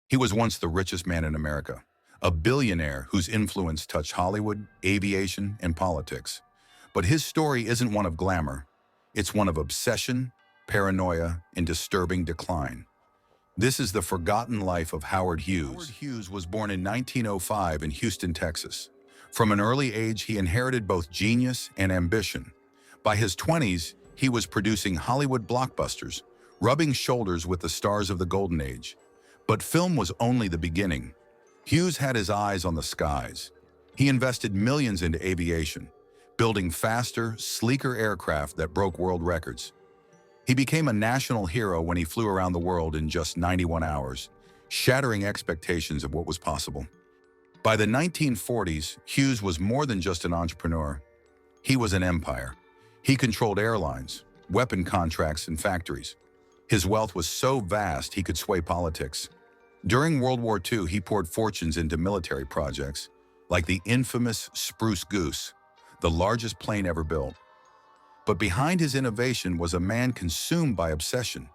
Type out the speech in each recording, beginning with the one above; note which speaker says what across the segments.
Speaker 1: He was once the richest man in America, a billionaire whose influence touched Hollywood, aviation, and politics. But his story isn't one of glamour. It's one of obsession, paranoia, and disturbing decline. This is the forgotten life of Howard Hughes. Howard Hughes was born in 1905 in Houston, Texas. From an early age, he inherited both genius and ambition. By his 20s, he was producing Hollywood blockbusters, rubbing shoulders with the stars of the Golden Age. But film was only the beginning. Hughes had his eyes on the skies. He invested millions into aviation, building faster, sleeker aircraft that broke world records. He became a national hero when he flew around the world in just 91 hours, shattering expectations of what was possible. By the 1940s, Hughes was more than just an entrepreneur. He was an empire. He controlled airlines, weapon contracts, and factories. His wealth was so vast he could sway politics. During World War II, he poured fortunes into military projects, like the infamous Spruce Goose, the largest plane ever built. But behind his innovation was a man consumed by obsession.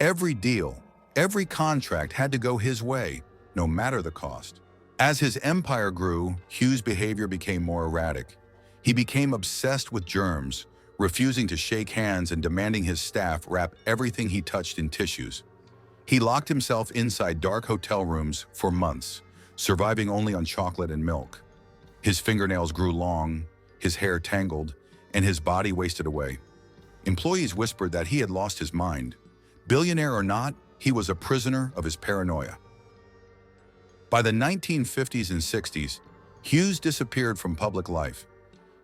Speaker 1: Every deal, every contract had to go his way, no matter the cost. As his empire grew, Hughes' behavior became more erratic. He became obsessed with germs, refusing to shake hands and demanding his staff wrap everything he touched in tissues. He locked himself inside dark hotel rooms for months, surviving only on chocolate and milk. His fingernails grew long, his hair tangled, and his body wasted away. Employees whispered that he had lost his mind. Billionaire or not, he was a prisoner of his paranoia. By the 1950s and 60s, Hughes disappeared from public life.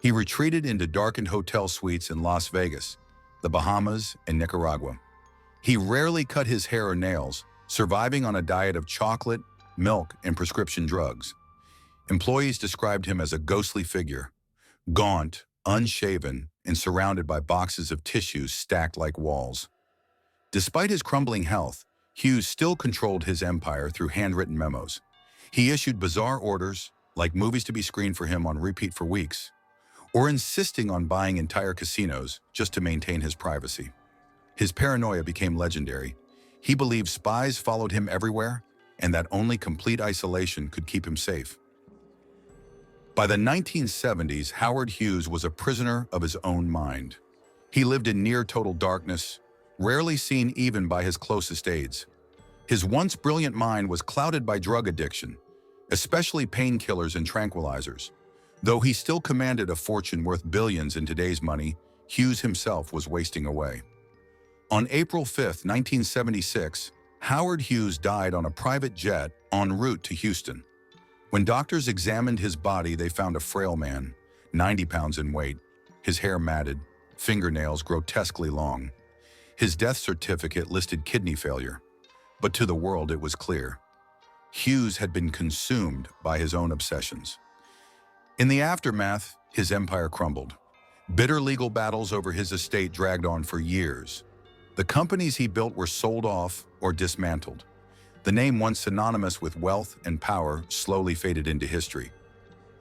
Speaker 1: He retreated into darkened hotel suites in Las Vegas, the Bahamas, and Nicaragua. He rarely cut his hair or nails, surviving on a diet of chocolate, milk, and prescription drugs. Employees described him as a ghostly figure, gaunt, unshaven, and surrounded by boxes of tissues stacked like walls. Despite his crumbling health, Hughes still controlled his empire through handwritten memos. He issued bizarre orders, like movies to be screened for him on repeat for weeks, or insisting on buying entire casinos just to maintain his privacy. His paranoia became legendary. He believed spies followed him everywhere, and that only complete isolation could keep him safe. By the 1970s, Howard Hughes was a prisoner of his own mind. He lived in near-total darkness, rarely seen even by his closest aides. His once brilliant mind was clouded by drug addiction, especially painkillers and tranquilizers. Though he still commanded a fortune worth billions in today's money, Hughes himself was wasting away. On April 5, 1976, Howard Hughes died on a private jet en route to Houston. When doctors examined his body, they found a frail man, 90 pounds in weight, his hair matted, fingernails grotesquely long. His death certificate listed kidney failure, but to the world it was clear. Hughes had been consumed by his own obsessions. In the aftermath, his empire crumbled. Bitter legal battles over his estate dragged on for years. The companies he built were sold off or dismantled. The name once synonymous with wealth and power slowly faded into history.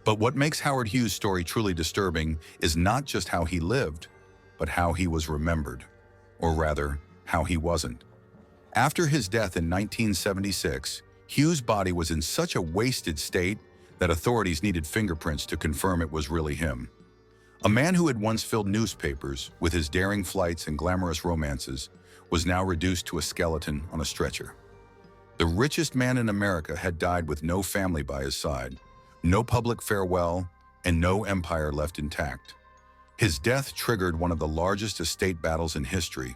Speaker 1: But what makes Howard Hughes' story truly disturbing is not just how he lived, but how he was remembered, or rather, how he wasn't. After his death in 1976, Hughes' body was in such a wasted state that authorities needed fingerprints to confirm it was really him. A man who had once filled newspapers with his daring flights and glamorous romances was now reduced to a skeleton on a stretcher. The richest man in America had died with no family by his side, no public farewell, and no empire left intact. His death triggered one of the largest estate battles in history.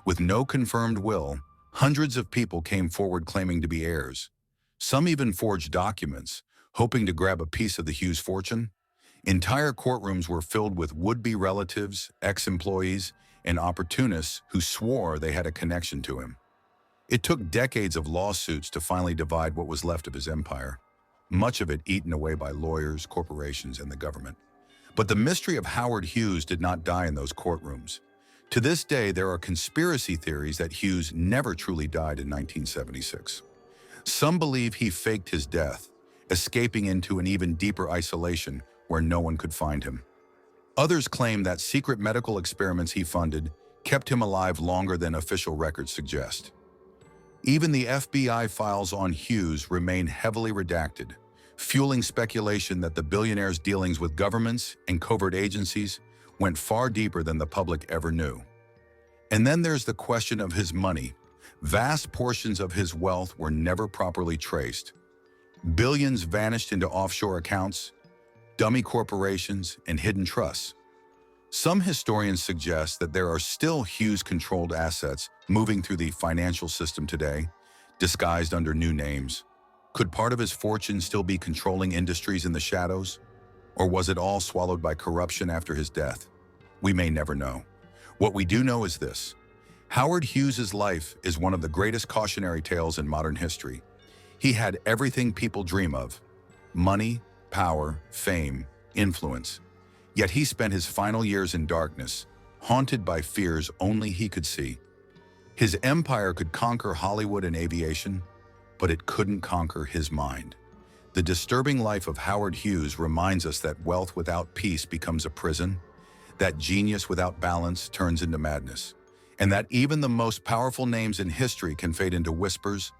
Speaker 1: With no confirmed will, hundreds of people came forward claiming to be heirs. Some even forged documents, hoping to grab a piece of the Hughes fortune. Entire courtrooms were filled with would-be relatives, ex-employees, and opportunists who swore they had a connection to him. It took decades of lawsuits to finally divide what was left of his empire, much of it eaten away by lawyers, corporations, and the government. But the mystery of Howard Hughes did not die in those courtrooms. To this day, there are conspiracy theories that Hughes never truly died in 1976. Some believe he faked his death, escaping into an even deeper isolation where no one could find him. Others claim that secret medical experiments he funded kept him alive longer than official records suggest. Even the FBI files on Hughes remain heavily redacted, fueling speculation that the billionaire's dealings with governments and covert agencies went far deeper than the public ever knew. And then there's the question of his money. Vast portions of his wealth were never properly traced. Billions vanished into offshore accounts, dummy corporations, and hidden trusts. Some historians suggest that there are still Hughes-controlled assets moving through the financial system today, disguised under new names. Could part of his fortune still be controlling industries in the shadows? Or was it all swallowed by corruption after his death? We may never know. What we do know is this: Howard Hughes's life is one of the greatest cautionary tales in modern history. He had everything people dream of: money, power, fame, influence. Yet he spent his final years in darkness, haunted by fears only he could see. His empire could conquer Hollywood and aviation, but it couldn't conquer his mind. The disturbing life of Howard Hughes reminds us that wealth without peace becomes a prison, that genius without balance turns into madness, and that even the most powerful names in history can fade into whispers,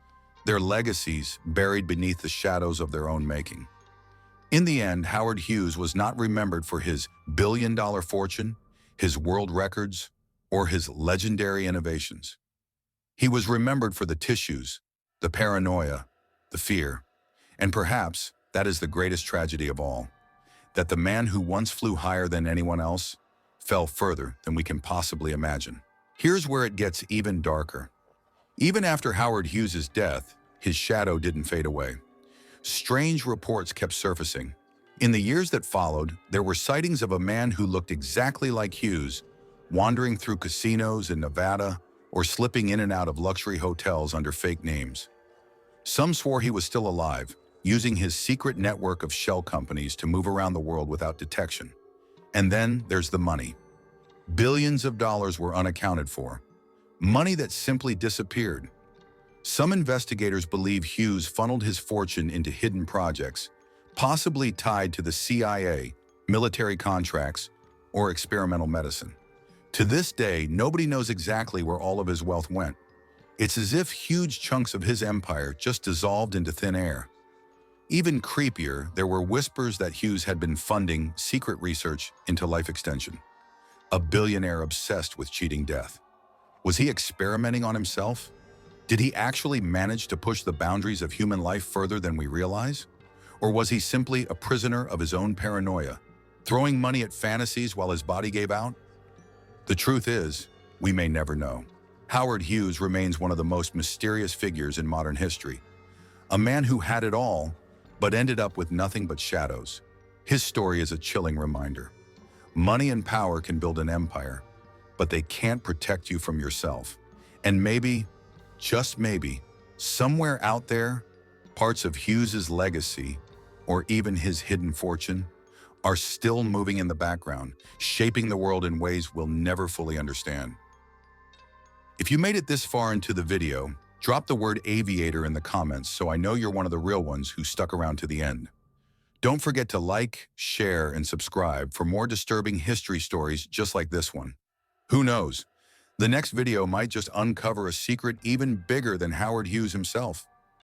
Speaker 1: their legacies buried beneath the shadows of their own making. In the end, Howard Hughes was not remembered for his billion-dollar fortune, his world records, or his legendary innovations. He was remembered for the tissues, the paranoia, the fear, and perhaps that is the greatest tragedy of all, that the man who once flew higher than anyone else fell further than we can possibly imagine. Here's where it gets even darker. Even after Howard Hughes's death, his shadow didn't fade away. Strange reports kept surfacing. In the years that followed, there were sightings of a man who looked exactly like Hughes, wandering through casinos in Nevada or slipping in and out of luxury hotels under fake names. Some swore he was still alive, using his secret network of shell companies to move around the world without detection. And then there's the money. Billions of dollars were unaccounted for. Money that simply disappeared. Some investigators believe Hughes funneled his fortune into hidden projects, possibly tied to the CIA, military contracts, or experimental medicine. To this day, nobody knows exactly where all of his wealth went. It's as if huge chunks of his empire just dissolved into thin air. Even creepier, there were whispers that Hughes had been funding secret research into life extension. A billionaire obsessed with cheating death. Was he experimenting on himself? Did he actually manage to push the boundaries of human life further than we realize? Or was he simply a prisoner of his own paranoia, throwing money at fantasies while his body gave out? The truth is, we may never know. Howard Hughes remains one of the most mysterious figures in modern history. A man who had it all, but ended up with nothing but shadows. His story is a chilling reminder. Money and power can build an empire, but they can't protect you from yourself. And maybe, just maybe, somewhere out there, parts of Hughes's legacy, or even his hidden fortune, are still moving in the background, shaping the world in ways we'll never fully understand. If you made it this far into the video, drop the word aviator in the comments so I know you're one of the real ones who stuck around to the end. Don't forget to like, share, and subscribe for more disturbing history stories just like this one. Who knows? The next video might just uncover a secret even bigger than Howard Hughes himself.